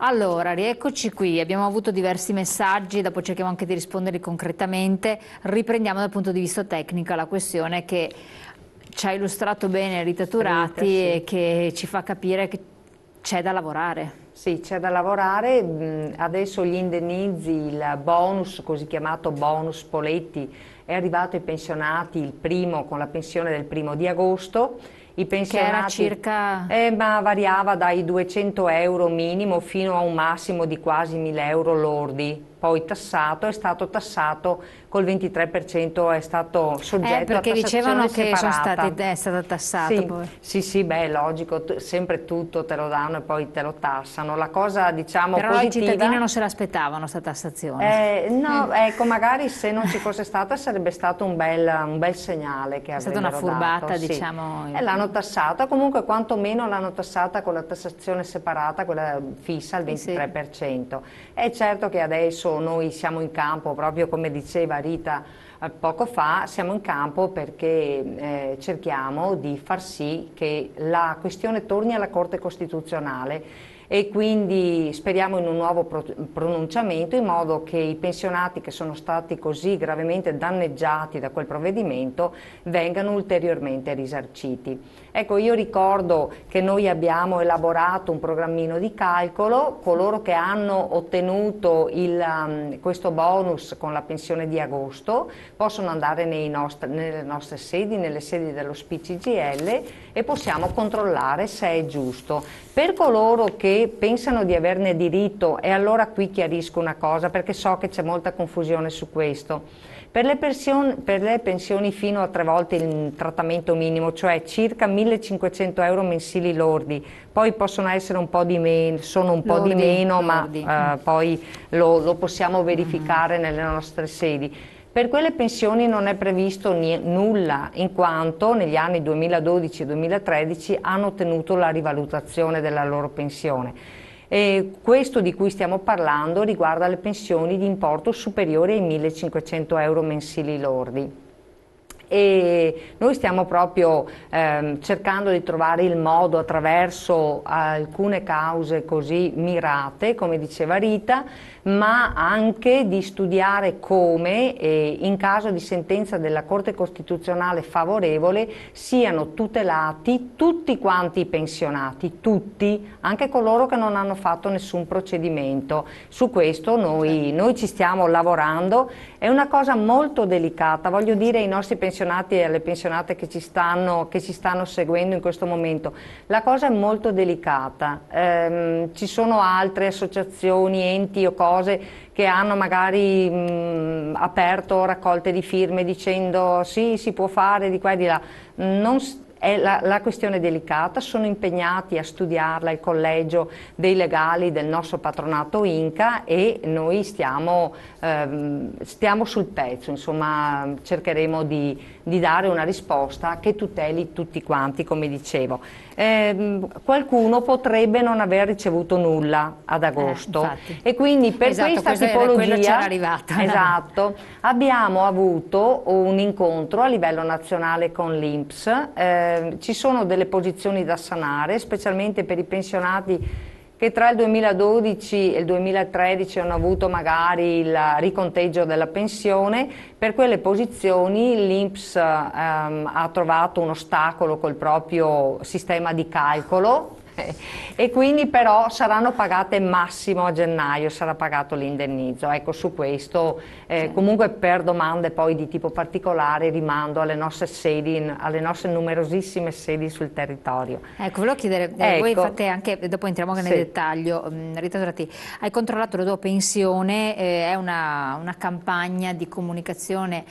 Allora, rieccoci qui, abbiamo avuto diversi messaggi, dopo cerchiamo anche di risponderli concretamente. Riprendiamo dal punto di vista tecnico la questione che ci ha illustrato bene Rita Turati e che ci fa capire che c'è da lavorare. Sì, c'è da lavorare. Adesso gli indennizzi, il bonus, così chiamato bonus Poletti, è arrivato ai pensionati il primo con la pensione del 1° di agosto. I pensionati, che era circa... ma variava dai 200 euro minimo fino a un massimo di quasi 1000 euro lordi. Poi tassato, è stato tassato col 23%, è stato soggetto a perché dicevano che separata. è stato tassato. Sì, Poi. sì, beh, è logico, sempre tutto te lo danno e poi te lo tassano. La cosa, diciamo, Però positiva... i cittadini non se l'aspettavano sta tassazione. No, ecco, magari se non ci fosse stata sarebbe stato un bel segnale che È stata avrebbero una furbata, dato, sì. diciamo. E l'hanno tassata, comunque quantomeno l'hanno tassata con la tassazione separata, quella fissa al 23%. È certo che adesso noi siamo in campo, proprio come diceva Rita poco fa, siamo in campo perché cerchiamo di far sì che la questione torni alla Corte Costituzionale e quindi speriamo in un nuovo pronunciamento in modo che i pensionati che sono stati così gravemente danneggiati da quel provvedimento vengano ulteriormente risarciti. Ecco, io ricordo che noi abbiamo elaborato un programmino di calcolo. Coloro che hanno ottenuto questo bonus con la pensione di agosto possono andare nelle nostre sedi, nelle sedi dello SPCGL, e possiamo controllare se è giusto. Per coloro che pensano di averne diritto, e allora qui chiarisco una cosa perché so che c'è molta confusione su questo. Per le pensioni fino a 3 volte il trattamento minimo, cioè circa 1500 euro mensili lordi, poi possono essere un po' di meno, sono un po' di meno, ma poi lo possiamo verificare nelle nostre sedi. Per quelle pensioni non è previsto nulla, in quanto negli anni 2012 e 2013 hanno ottenuto la rivalutazione della loro pensione. E questo di cui stiamo parlando riguarda le pensioni di importo superiore ai 1500 euro mensili lordi. E noi stiamo proprio cercando di trovare il modo, attraverso alcune cause così mirate, come diceva Rita, ma anche di studiare come in caso di sentenza della Corte Costituzionale favorevole siano tutelati tutti quanti i pensionati, tutti, anche coloro che non hanno fatto nessun procedimento. Su questo noi ci stiamo lavorando. È una cosa molto delicata, voglio dire ai nostri pensionati e alle pensionate che ci stanno seguendo in questo momento. La cosa è molto delicata. Ci sono altre associazioni, enti o cose che hanno magari aperto raccolte di firme dicendo sì, si può fare di qua e di là. La questione è delicata, sono impegnati a studiarla il collegio dei legali del nostro patronato Inca e noi stiamo sul pezzo, insomma cercheremo di dare una risposta che tuteli tutti quanti, come dicevo. Qualcuno potrebbe non aver ricevuto nulla ad agosto e quindi per questa tipologia esatto, abbiamo avuto un incontro a livello nazionale con l'INPS. Ci sono delle posizioni da sanare, specialmente per i pensionati che tra il 2012 e il 2013 hanno avuto magari il riconteggio della pensione. Per quelle posizioni l'INPS ha trovato un ostacolo col proprio sistema di calcolo e quindi però saranno pagate massimo a gennaio, sarà pagato l'indennizzo. Ecco, su questo comunque per domande poi di tipo particolare rimando alle nostre sedi, alle nostre numerosissime sedi sul territorio. Ecco, volevo chiedere, voi fate anche, dopo entriamo anche nel dettaglio, Rita Turati, hai controllato la tua pensione, è una campagna di comunicazione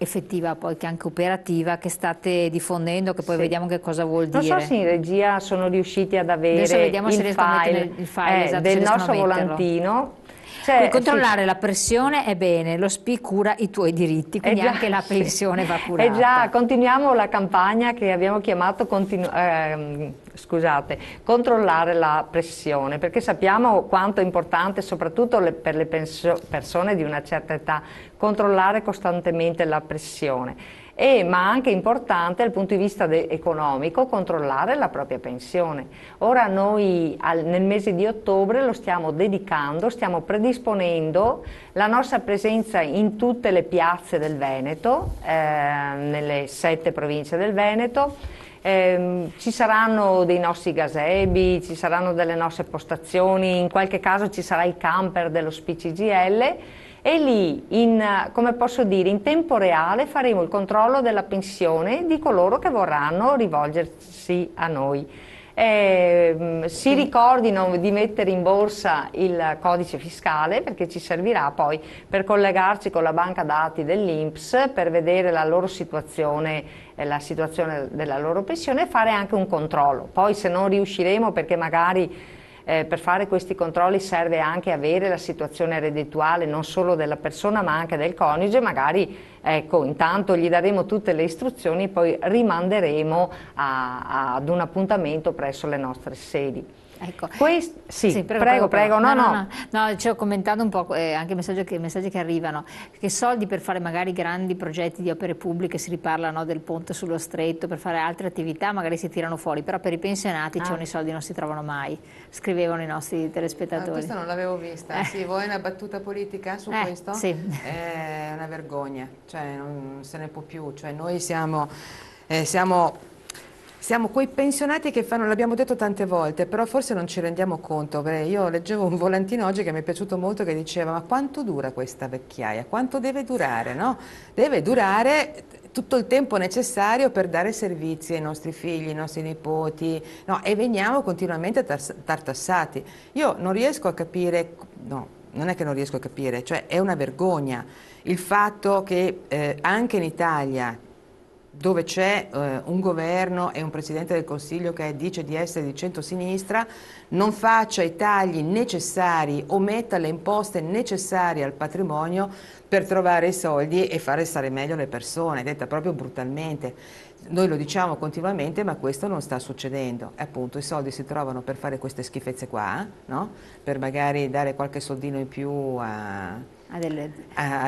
effettiva, poi che anche operativa, che state diffondendo, che poi vediamo che cosa vuol dire. Non so se in regia sono riusciti ad avere il file del nostro volantino. Puoi controllare la pressione, è bene, lo SPI cura i tuoi diritti, quindi anche la pensione va curata. Già, continuiamo la campagna che abbiamo chiamato controllare la pressione, perché sappiamo quanto è importante, soprattutto per le persone di una certa età, controllare costantemente la pressione. ma anche importante dal punto di vista economico controllare la propria pensione. Ora noi nel mese di ottobre lo stiamo dedicando, stiamo predisponendo la nostra presenza in tutte le piazze del Veneto, nelle 7 province del Veneto. Ci saranno dei nostri gazebi, ci saranno delle nostre postazioni, in qualche caso ci sarà il camper dello SPCGL, e lì, come posso dire, in tempo reale faremo il controllo della pensione di coloro che vorranno rivolgersi a noi. Si ricordino di mettere in borsa il codice fiscale, perché ci servirà poi per collegarci con la banca dati dell'INPS per vedere la loro situazione, la situazione della loro pensione, e fare anche un controllo. Poi se non riusciremo, perché magari per fare questi controlli serve anche avere la situazione reddituale non solo della persona ma anche del coniuge, magari ecco, intanto gli daremo tutte le istruzioni e poi rimanderemo ad un appuntamento presso le nostre sedi. Ecco. Sì, prego. No, ci ho commentato un po' anche messaggi che arrivano, che soldi per fare magari grandi progetti di opere pubbliche, si riparla, no, del ponte sullo stretto, per fare altre attività magari si tirano fuori, però per i pensionati i soldi non si trovano mai, scrivevano i nostri telespettatori. Questa non l'avevo vista. Sì, vuoi una battuta politica su questo? Sì. È una vergogna, cioè non se ne può più, cioè noi siamo quei pensionati che fanno, l'abbiamo detto tante volte, però forse non ci rendiamo conto. Io leggevo un volantino oggi che mi è piaciuto molto, che diceva: ma quanto dura questa vecchiaia? Quanto deve durare? No? Deve durare tutto il tempo necessario per dare servizi ai nostri figli, ai nostri nipoti, no? E veniamo continuamente tartassati. Io non riesco a capire, no, non è che non riesco a capire, cioè è una vergogna il fatto che anche in Italia, dove c'è un governo e un Presidente del Consiglio che dice di essere di centrosinistra, non faccia i tagli necessari o metta le imposte necessarie al patrimonio per trovare i soldi e fare stare meglio le persone, detta proprio brutalmente. Noi lo diciamo continuamente, ma questo non sta succedendo. E appunto i soldi si trovano per fare queste schifezze qua, no? Per magari dare qualche soldino in più a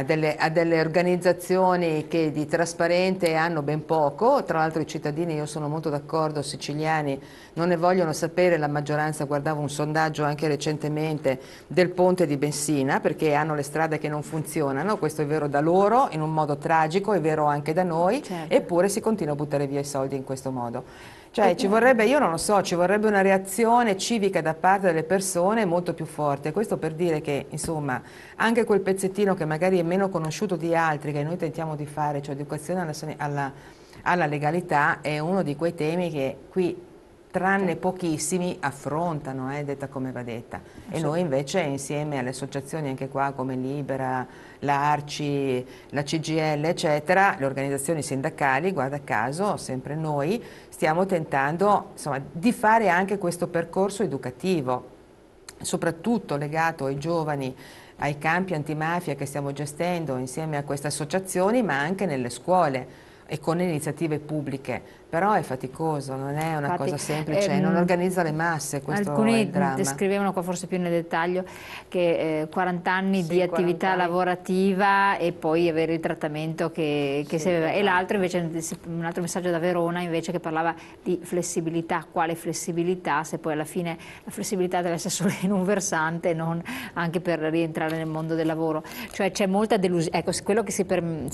delle organizzazioni che di trasparente hanno ben poco. Tra l'altro i cittadini, io sono molto d'accordo, siciliani non ne vogliono sapere, la maggioranza, guardavo un sondaggio anche recentemente del ponte di Messina, perché hanno le strade che non funzionano. Questo è vero da loro in un modo tragico, è vero anche da noi, certo. Eppure si continua a buttare via i soldi in questo modo. Cioè ci vorrebbe, io non lo so, ci vorrebbe una reazione civica da parte delle persone molto più forte. Questo per dire che, insomma, anche quel pezzettino che magari è meno conosciuto di altri, che noi tentiamo di fare, cioè educazione alla legalità, è uno di quei temi che qui, tranne pochissimi, affrontano, detta come va detta. E noi invece, insieme alle associazioni anche qua come Libera, la ARCI, la CGIL, eccetera, le organizzazioni sindacali, guarda caso, sempre noi, stiamo tentando, insomma, di fare anche questo percorso educativo, soprattutto legato ai giovani, ai campi antimafia che stiamo gestendo insieme a queste associazioni, ma anche nelle scuole e con iniziative pubbliche. Però è faticoso, non è una cosa semplice, non organizza le masse, questo alcuni è il dramma. Scrivevano qua forse più nel dettaglio che 40 anni di attività lavorativa e poi avere il trattamento che si aveva. E l'altro invece, un altro messaggio da Verona invece, che parlava di flessibilità. Quale flessibilità, se poi alla fine la flessibilità deve essere solo in un versante, non anche per rientrare nel mondo del lavoro. Cioè c'è molta delusione, ecco, quello che si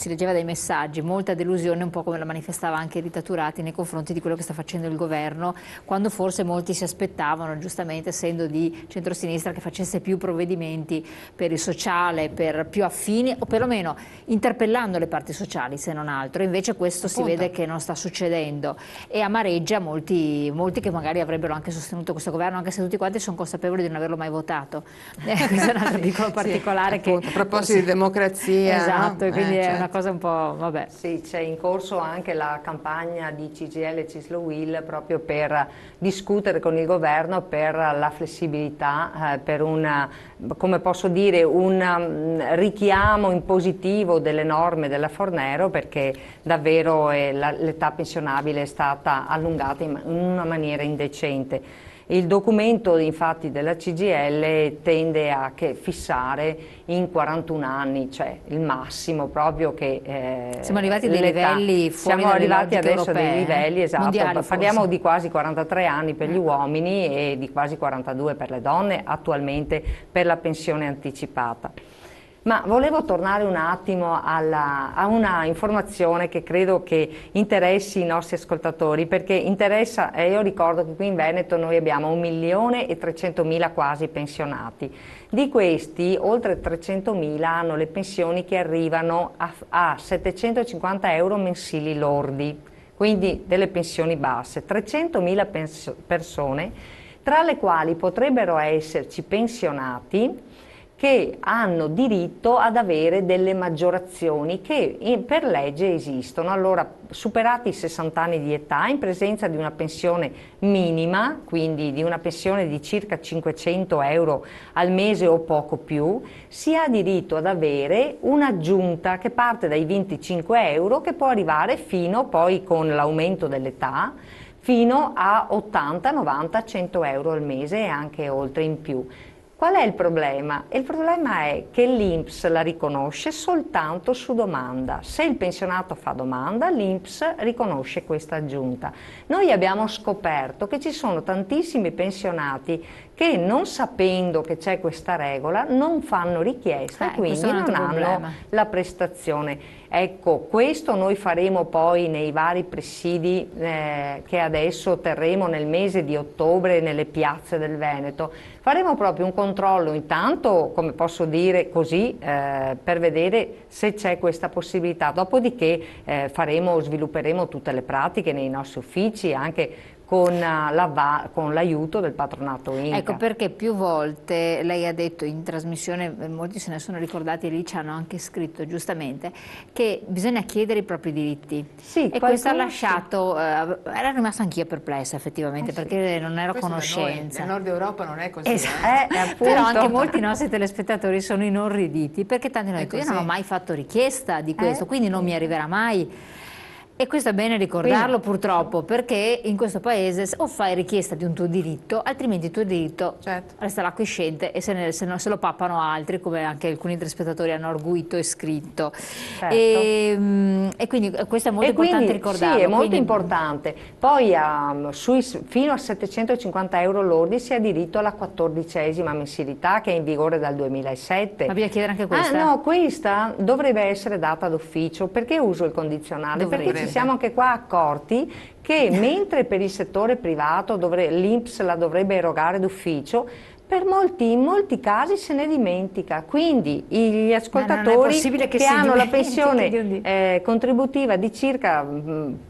leggeva dai messaggi, molta delusione, un po' come la manifestava anche Rita Turati nei confronti di quello che sta facendo il governo, quando forse molti si aspettavano, giustamente essendo di centrosinistra, che facesse più provvedimenti per il sociale, per più affini, o perlomeno interpellando le parti sociali, se non altro. Invece questo si vede che non sta succedendo e amareggia molti che magari avrebbero anche sostenuto questo governo, anche se tutti quanti sono consapevoli di non averlo mai votato. Questo è un altro piccolo particolare che... A proposito di democrazia. Esatto, no? Quindi è una cosa un po'... vabbè. Sì, c'è in corso anche la campagna di CGIL e CISL-UIL proprio per discutere con il governo per la flessibilità, per come posso dire, un richiamo in positivo delle norme della Fornero, perché davvero l'età pensionabile è stata allungata in una maniera indecente. Il documento infatti della CGIL tende a fissare in 41 anni, cioè il massimo proprio che... siamo arrivati a dei livelli fuori Siamo arrivati adesso europee, a dei livelli, esatto, mondiali, parliamo di quasi 43 anni per gli uomini e di quasi 42 per le donne attualmente per la pensione anticipata. Ma volevo tornare un attimo a una informazione che credo che interessi i nostri ascoltatori, perché interessa, io ricordo che qui in Veneto noi abbiamo 1.300.000 quasi pensionati. Di questi oltre 300.000 hanno le pensioni che arrivano a 750 euro mensili lordi, quindi delle pensioni basse. 300.000 persone, tra le quali potrebbero esserci pensionati che hanno diritto ad avere delle maggiorazioni che per legge esistono. Allora, superati i 60 anni di età, in presenza di una pensione minima, quindi di una pensione di circa 500 euro al mese o poco più, si ha diritto ad avere un'aggiunta che parte dai 25 euro, che può arrivare fino, poi con l'aumento dell'età, fino a 80, 90, 100 euro al mese e anche oltre in più. Qual è il problema? Il problema è che l'INPS la riconosce soltanto su domanda. Se il pensionato fa domanda, l'INPS riconosce questa aggiunta. Noi abbiamo scoperto che ci sono tantissimi pensionati che, non sapendo che c'è questa regola, non fanno richiesta e quindi non hanno la prestazione. Ecco, questo noi faremo poi nei vari presidi che adesso terremo nel mese di ottobre nelle piazze del Veneto. Faremo proprio un controllo intanto, come posso dire così, per vedere se c'è questa possibilità. Dopodiché svilupperemo tutte le pratiche nei nostri uffici, anche con l'aiuto del patronato INCA. Ecco perché più volte lei ha detto in trasmissione, molti se ne sono ricordati e lì ci hanno anche scritto giustamente, che bisogna chiedere i propri diritti. Sì, e questo ha lasciato, era rimasta anch'io perplessa effettivamente, perché non ero a conoscenza. Nel Nord Europa non è così. Però anche molti nostri telespettatori sono inorriditi, perché tanti hanno detto io non ho mai fatto richiesta di questo, quindi non mi arriverà mai. E questo è bene ricordarlo purtroppo, perché in questo paese o fai richiesta di un tuo diritto, altrimenti il tuo diritto resterà quiescente e se lo pappano altri, come anche alcuni telespettatori hanno arguito e scritto. E quindi questo è molto importante ricordarlo. Sì, è molto importante. Poi fino a 750 euro lordi si ha diritto alla 14ª mensilità, che è in vigore dal 2007. Ma bisogna chiedere anche questa? No, questa dovrebbe essere data d'ufficio. Perché uso il condizionale? Perché ci siamo anche qua accorti che mentre per il settore privato l'INPS la dovrebbe erogare d'ufficio, in molti casi se ne dimentica, quindi gli ascoltatori che hanno la pensione contributiva di circa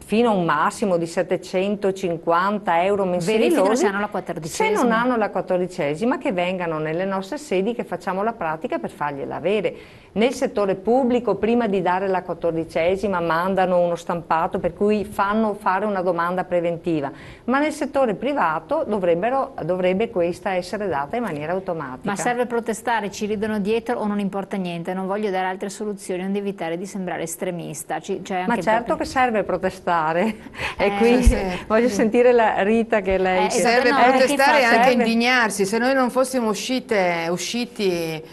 fino a un massimo di 750 euro mensili lordi, se non hanno la 14ª, che vengano nelle nostre sedi, che facciamo la pratica per fargliela avere. Nel settore pubblico, prima di dare la 14ª, mandano uno stampato per cui fanno fare una domanda preventiva, ma nel settore privato dovrebbe questa essere data in maniera automatica. Ma serve protestare, ci ridono dietro o non importa niente? Non voglio dare altre soluzioni, non devo evitare di sembrare estremista. Ma certo che serve protestare, e qui voglio sentire la Rita che lei... serve protestare e anche indignarsi. Se noi non fossimo usciti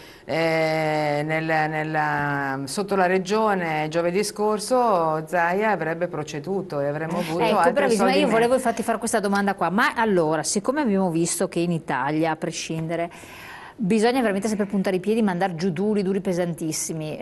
sotto la regione giovedì scorso, Zaia avrebbe proceduto e avremmo avuto altri soldi. Io volevo infatti fare questa domanda qua, ma allora, siccome abbiamo visto che in Italia, a prescindere, bisogna veramente sempre puntare i piedi, mandare giù duri pesantissimi,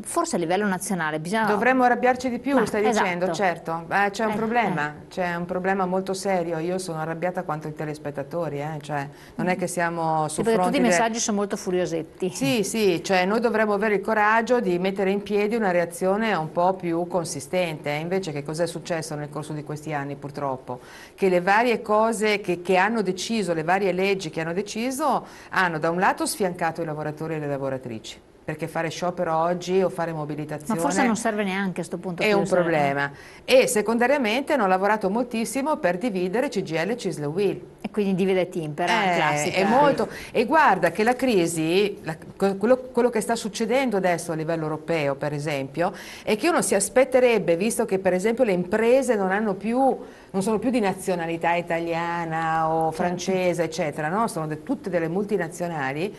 forse a livello nazionale dovremmo arrabbiarci di più, stai dicendo, certo, c'è un problema molto serio. Io sono arrabbiata quanto i telespettatori, cioè non è che siamo su fronti... Tutti i messaggi sono molto furiosetti. Sì, cioè noi dovremmo avere il coraggio di mettere in piedi una reazione un po' più consistente. Invece che cos'è successo nel corso di questi anni, purtroppo? Che le varie cose che hanno deciso, le varie leggi che hanno deciso, hanno da un lato sfiancato i lavoratori e le lavoratrici, perché fare sciopero oggi o fare mobilitazione... Ma forse non serve neanche a questo punto. È un problema. E secondariamente hanno lavorato moltissimo per dividere CGIL e CISL e UIL. E quindi divide e timpera, classica. È molto. E guarda che la crisi, quello che sta succedendo adesso a livello europeo, per esempio, è che uno si aspetterebbe, visto che per esempio le imprese non hanno più non sono più di nazionalità italiana o francese, eccetera, no? Sono tutte delle multinazionali.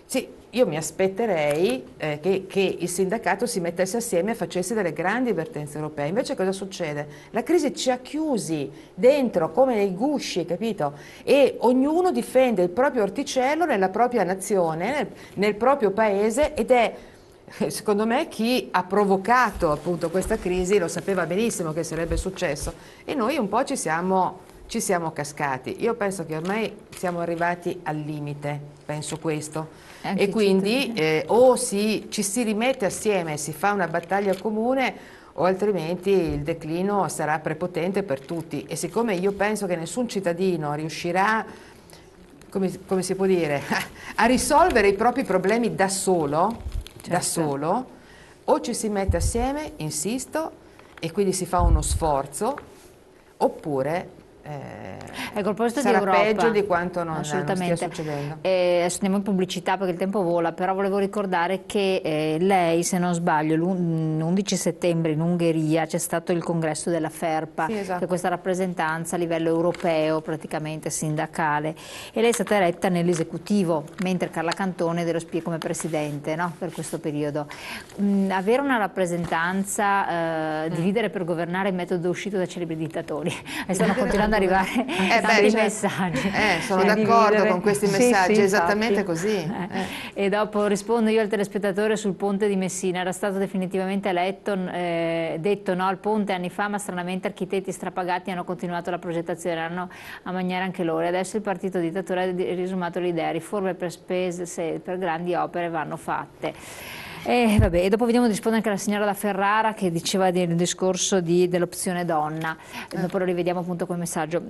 Sì, io mi aspetterei che il sindacato si mettesse assieme e facesse delle grandi vertenze europee. Invece cosa succede? La crisi ci ha chiusi dentro come nei gusci, capito? E ognuno difende il proprio orticello nella propria nazione, nel proprio paese, ed è, secondo me, chi ha provocato appunto questa crisi lo sapeva benissimo che sarebbe successo, e noi un po' ci siamo cascati. Io penso che ormai siamo arrivati al limite, penso questo. E quindi o ci si rimette assieme e si fa una battaglia comune, o altrimenti il declino sarà prepotente per tutti. E siccome io penso che nessun cittadino riuscirà, come si può dire, a risolvere i propri problemi da solo, o ci si mette assieme, insisto, e quindi si fa uno sforzo, oppure ecco, al posto sarà di Europa, peggio di quanto non stia succedendo. Adesso andiamo in pubblicità perché il tempo vola, però volevo ricordare che lei, se non sbaglio, l'11 settembre in Ungheria c'è stato il congresso della FERPA, sì, esatto, che è questa rappresentanza a livello europeo, praticamente sindacale, e lei è stata eletta nell'esecutivo, mentre Carla Cantone dello SPIE come presidente, no? Per questo periodo. Avere una rappresentanza, dividere per governare, il metodo uscito da celebri dittatori. Stanno continuando ad arrivare tanti messaggi. Sono d'accordo con questi messaggi, sì, esattamente così. E dopo rispondo io al telespettatore sul ponte di Messina. Era stato definitivamente detto no al ponte anni fa, ma stranamente architetti strapagati hanno continuato la progettazione, hanno a mangiare anche loro. Adesso il partito dittatore ha risumato l'idea, riforme per spese, per grandi opere vanno fatte. Vabbè, e dopo vediamo di rispondere anche alla signora da Ferrara, che diceva del discorso dell'opzione donna, dopo lo rivediamo appunto quel messaggio.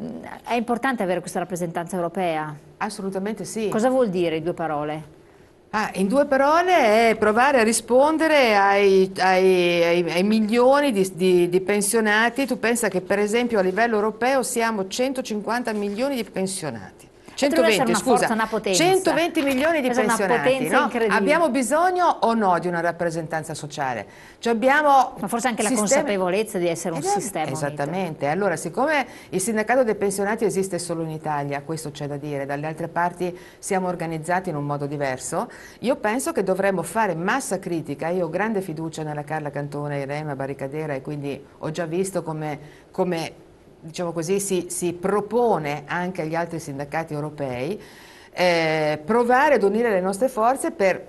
È importante avere questa rappresentanza europea? Assolutamente sì. Cosa vuol dire in due parole? In due parole è provare a rispondere ai milioni di pensionati. Tu pensa che per esempio a livello europeo siamo 150 milioni di pensionati. 120, scusa, 120 milioni di pensionati, no? Abbiamo bisogno o no di una rappresentanza sociale? Cioè ma forse anche la consapevolezza di essere un sistema. Esattamente, allora siccome il sindacato dei pensionati esiste solo in Italia, questo c'è da dire, dalle altre parti siamo organizzati in un modo diverso, io penso che dovremmo fare massa critica. Io ho grande fiducia nella Carla Cantone, lei è una barricadera, e quindi ho già visto come diciamo così, si propone anche agli altri sindacati europei, provare ad unire le nostre forze per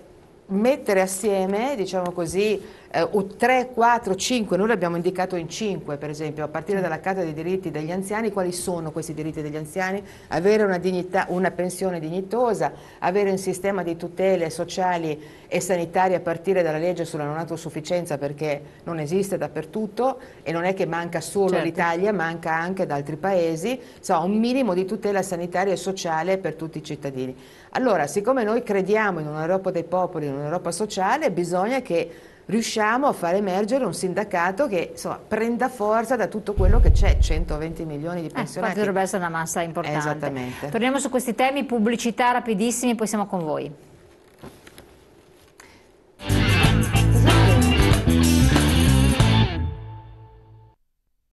mettere assieme, diciamo così, 3, 4, 5, noi l'abbiamo indicato in 5 per esempio, a partire dalla Carta dei diritti degli anziani. Quali sono questi diritti degli anziani? Avere una dignità, una pensione dignitosa, avere un sistema di tutele sociali e sanitarie a partire dalla legge sulla non autosufficienza, perché non esiste dappertutto e non è che manca solo l'Italia, manca anche da altri paesi, insomma un minimo di tutela sanitaria e sociale per tutti i cittadini. Allora, siccome noi crediamo in un'Europa dei popoli, in un'Europa sociale, bisogna che riusciamo a far emergere un sindacato che insomma prenda forza da tutto quello che c'è, 120 milioni di pensionati. Dovrebbe essere una massa importante. Esattamente. Torniamo su questi temi, pubblicità rapidissimi, poi siamo con voi.